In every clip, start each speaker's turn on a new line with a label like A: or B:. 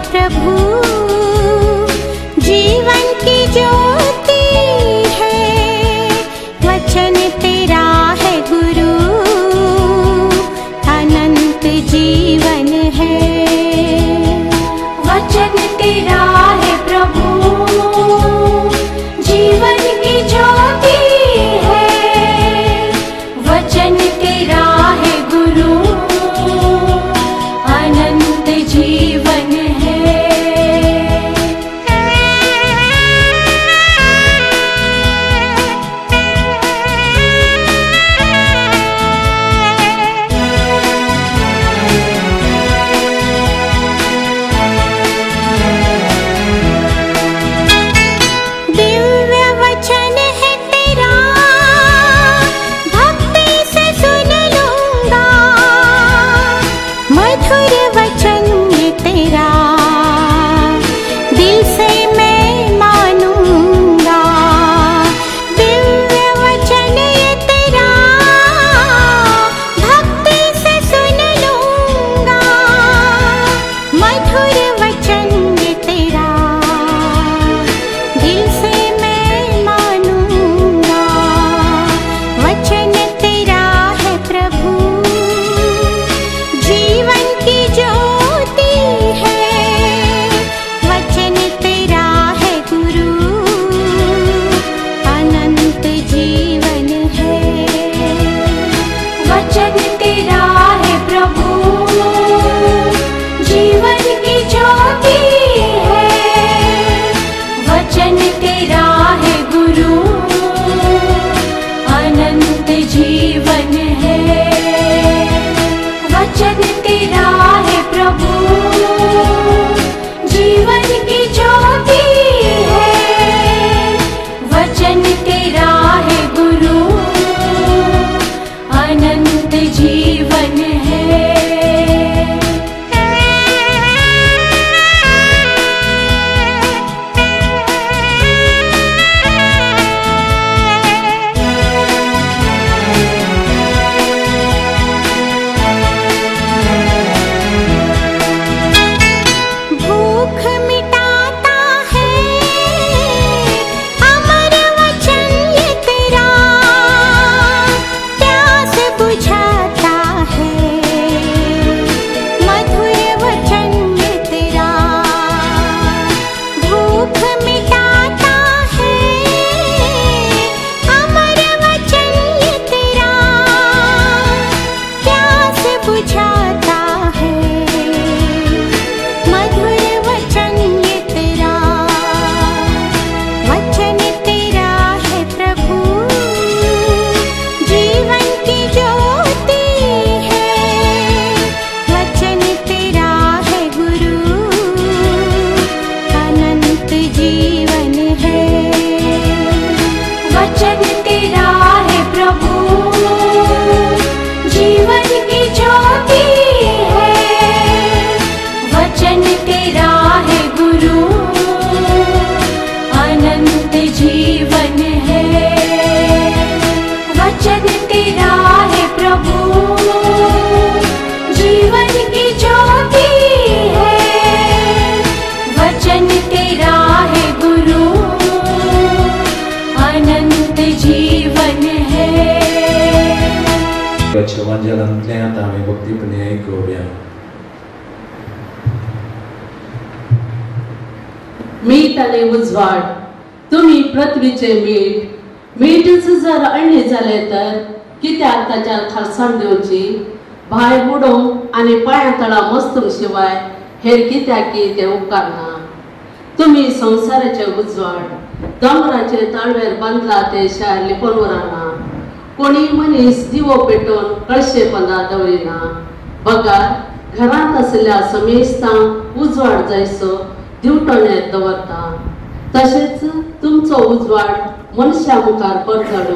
A: प्रभु, जीवन की ज्योति है, वचन तेरा है गुरु, अनंत जीवन है। वचन तेरा है प्रभु, जीवन की ज्योति है, वचन तेरा है गुरु, अनंत जीवन है। दिव्य वचन है तेरा, भक्ति से सुन लूंगा, मधुर वचन ये तेरा, दिल से मैं मानूंगा। दिव्य वचन ये तेरा, भक्ति से सुन लूंगा, मधुर वचन ये तेरा, दिल से मैं मानूंगा। वचन तेरा है प्रभु, जीवन की ज्योति है, वचन तेरा है गुरु, अनंत जीवन है। वचन तेरा है प्रभु, जीवन की ज्योति है, वचन तेरा है गुरु, अनंत जीवन है। वचन तेरा है प्रभु, जीवन की ज्योति है, वचन तेरा है गुरु, अनंत जीवन है। भूख मिटाता है, अमर वचन ये तेरा, प्यास बुझाता है, मधुर वचन ये तेरा। भूख मिटाता है, अमर वचन ये तेरा, प्यास बुझाता है, मधुर वचन ये तेरा। वचन तेरा है प्रभु, जीवन की ज्योति है, वचन तेरा है गुरु, अनंत जीवन है। वचन तेरा है प्रभु, जीवन की ज्योति है, वचन तेरा है गुरु, अनंत जीवन है। वचन तेरा है प्रभु, जीवन की ज्योति है, वचन तेरा है गुरु, अनंत जीवन है।
B: वचनांतल्यान आतां आमी भक्तीपणी आयकुया.
C: मीठ आणि उजवाड, तुम्ही पृथ्वीचे मीठ, मीठच जर अळणी जाले तर कित्याक ताच्यार खारसाण दिवची? भायर बुडोवंक आनी पांया तळा मस्तूंक शिवाय हेर कित्याकी ते उपकारना. तुम्ही संवसाराचे उजवाड, दोंगराचे तळवेर बांदला ते शार लिपोवन उरना. कोणी मनीस दिवो पेटोवन कळशे पंदा दवरिना. बगार घरांत आसल्या समेस्तांक उजवाड जायसो दिवटोण्यात दवरता. तशेंच तुमचो उजवाड मनशा मुखार परतडो,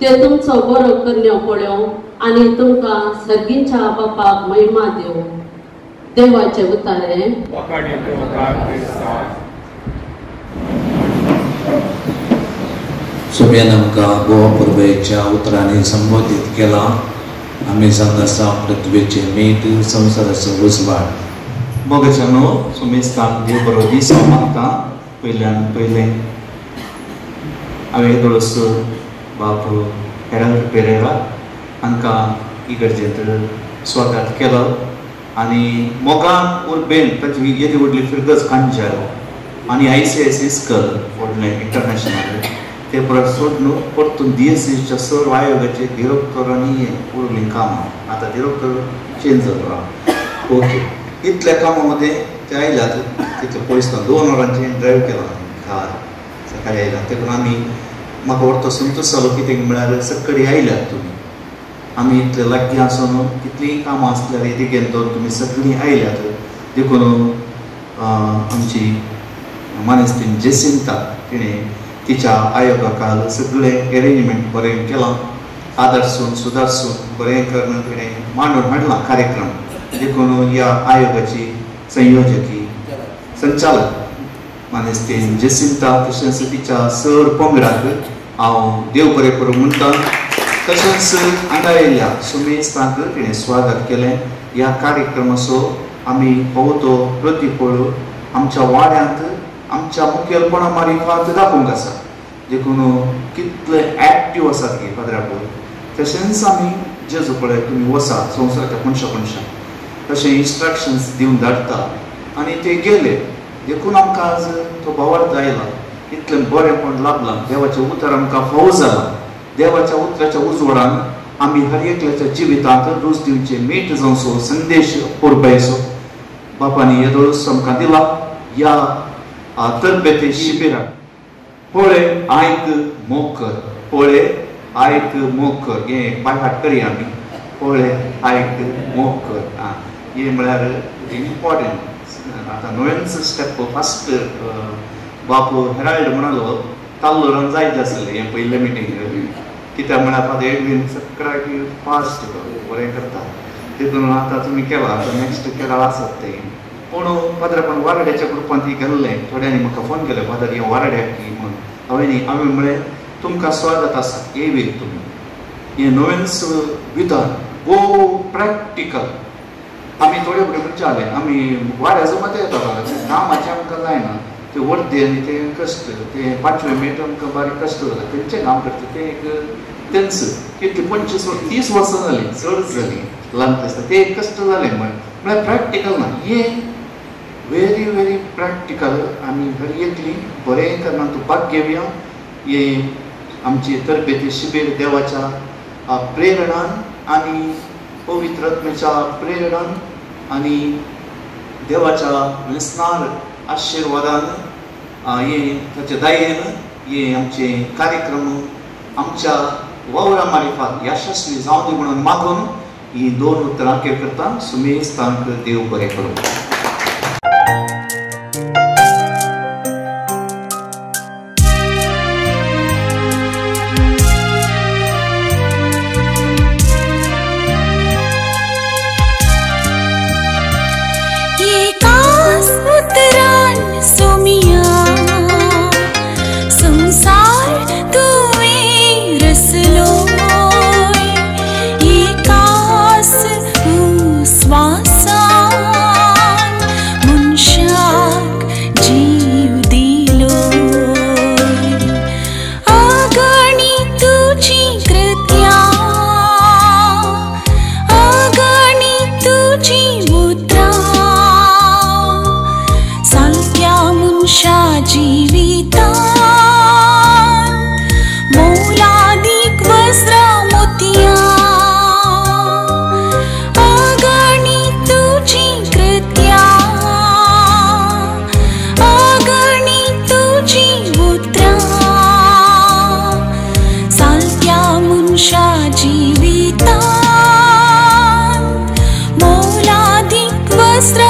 C: ते तुमचो बरो करण्यो पळोवं आनी तुमकां सर्गींच्या बापाक महिमा दिवं. देवाचे उतारे.
B: सुम्यान आमकां गोवा पुर्वेच्या उतरांनी संबोधीत केला. आमी सांगता पृथ्वीचे मीठ, संवसाराचो उजवाड.
D: मोगाच्यानो सुमेस्ताक देव बरो दीस हांव मागता. पयल्यान पयलें हांवें येदोळस बाब हेराल्ड पेरेरा हांकां इगर्जेंत स्वागत केलो आनी मोगान उर्बेन ताची येदी व्हडली फिरगत कांजार आनी ICIC स्कल व्हडलें इंटरनॅशनल ते परत सोडून परतून DSCच्या सर्व आयोगाचे डिरेक्टर आनी उरलीं कामां आतां डिरेक्टर चेंज जालो. ओके, इतल्या कामां मध्ये ते आयल्यात. तितले पयस 2 वरांचे ड्रायव्ह केलो कार सकाळी आयला. देखून आमी म्हाका व्हरतो संतोश जालो कितें म्हळ्यार सकाळी आयल्यात तुमी. आमी इतले लागीं आसून कितलींय कामां आसल्यार येदीक दवर तुमी सगळीं आयल्यात. देखून आमची मानेस्तीन जेसिंता तिणें तिच्या आयोगाक सगळें अरेंजमेंट बरें केलां. आदर्सून सुदारसून बरें करून तिणें मांडून हाडलां कार्यक्रम. देखून ह्या आयोगाची संयोजकी संचालक मानेस्तीन जेसिंता तशेंच तिच्या सर पंगडाक हांव देव बरें करूं म्हणटा. तशेंच हांगा आयिल्ल्या सुमेस्ताक तिणें स्वागत केलें. ह्या कार्यक्रमाचो आमी भोवतो प्रतिफळ आमच्या वाड्यांत आमच्या मुखेलपणा मारिफात दाखोवंक आसा. देखून कितले एक्टीव आसात गे पाद्रापूर. तशेंच आमी जेजू पळय तुमी वसात संवसाराच्या कोणशाक तशें इन्स्ट्रक्शन्स दिवन धाडटा आनी ते गेले. देखून आमकां आज तो भावार्थ आयला. इतलें बरेंपण लाभलां. देवाचें उतर आमकां फावो जालां. देवाच्या उतराच्या उजवाडान आमी हर एकल्याच्या जिवितांत रूच दिवचे मीठ जावचो संदेश पुरबायचो बापानी येदोळस आमकां दिला. ह्या तरबेते शिबिराक पळय आयक मोग कर, पळय आयक मोग कर हें बायहाट करया आमी. पळय आयक मोग कर हे म्हळ्यार इम्पॉर्टंट. आतां नुवेंच स्टेप फस्ट बाप हेराल्ड म्हणालो ताल्लोरान जायत आसलें हें पयलें मिटींग. कित्याक म्हळ्यार फादर एडवीन सकाळी फास्ट बरें करता. देखून आतां तुमी केलां आतां नेक्स्ट केरळ आसात ते. पूण पाद्रापण वाराड्याच्या ग्रुपांत ती गेल्लें. थोड्यांनी म्हाका फोन केलो फादर हें वाराड्याक की म्हणून. हांवें म्हळें तुमकां स्वागत आसा येवेक तुमी. हें नुवेंस विधान गो प्रॅक्टिकल. आमी थोडे फुडें म्हणचे आमी वाऱ्याचो मत येता कामाचें आमकां जायना. ते वर्दे आनी ते कश्ट ते 5वें मेट आमकां बारीक कश्ट जाता तेंचें काम करता ते एक तेंच कितली 25-30 वर्सां जालीं चड जालीं ल्हान आसता ते एक कश्ट जालें म्हळ्यार प्रॅक्टिकल ना. हें वेरी प्रॅक्टिकल आमी हर एकली बरें करना तूं भाग घेवया. हे आमची तरबेती शिबीर देवाच्या प्रेरणान आनी पवित्र आत्म्याच्या प्रेरणान आनी देवाच्या वेसनार आशिर्वादान हे ताचे दयेन हे आमचे कार्यक्रम आमच्या वावरा मारिफात यशस्वी जावं दी म्हणून मागून ही 2 उतरां करता. सुमेस्तांक देव बरें करूं.
A: जीवितांत मोलादीक वस्त्र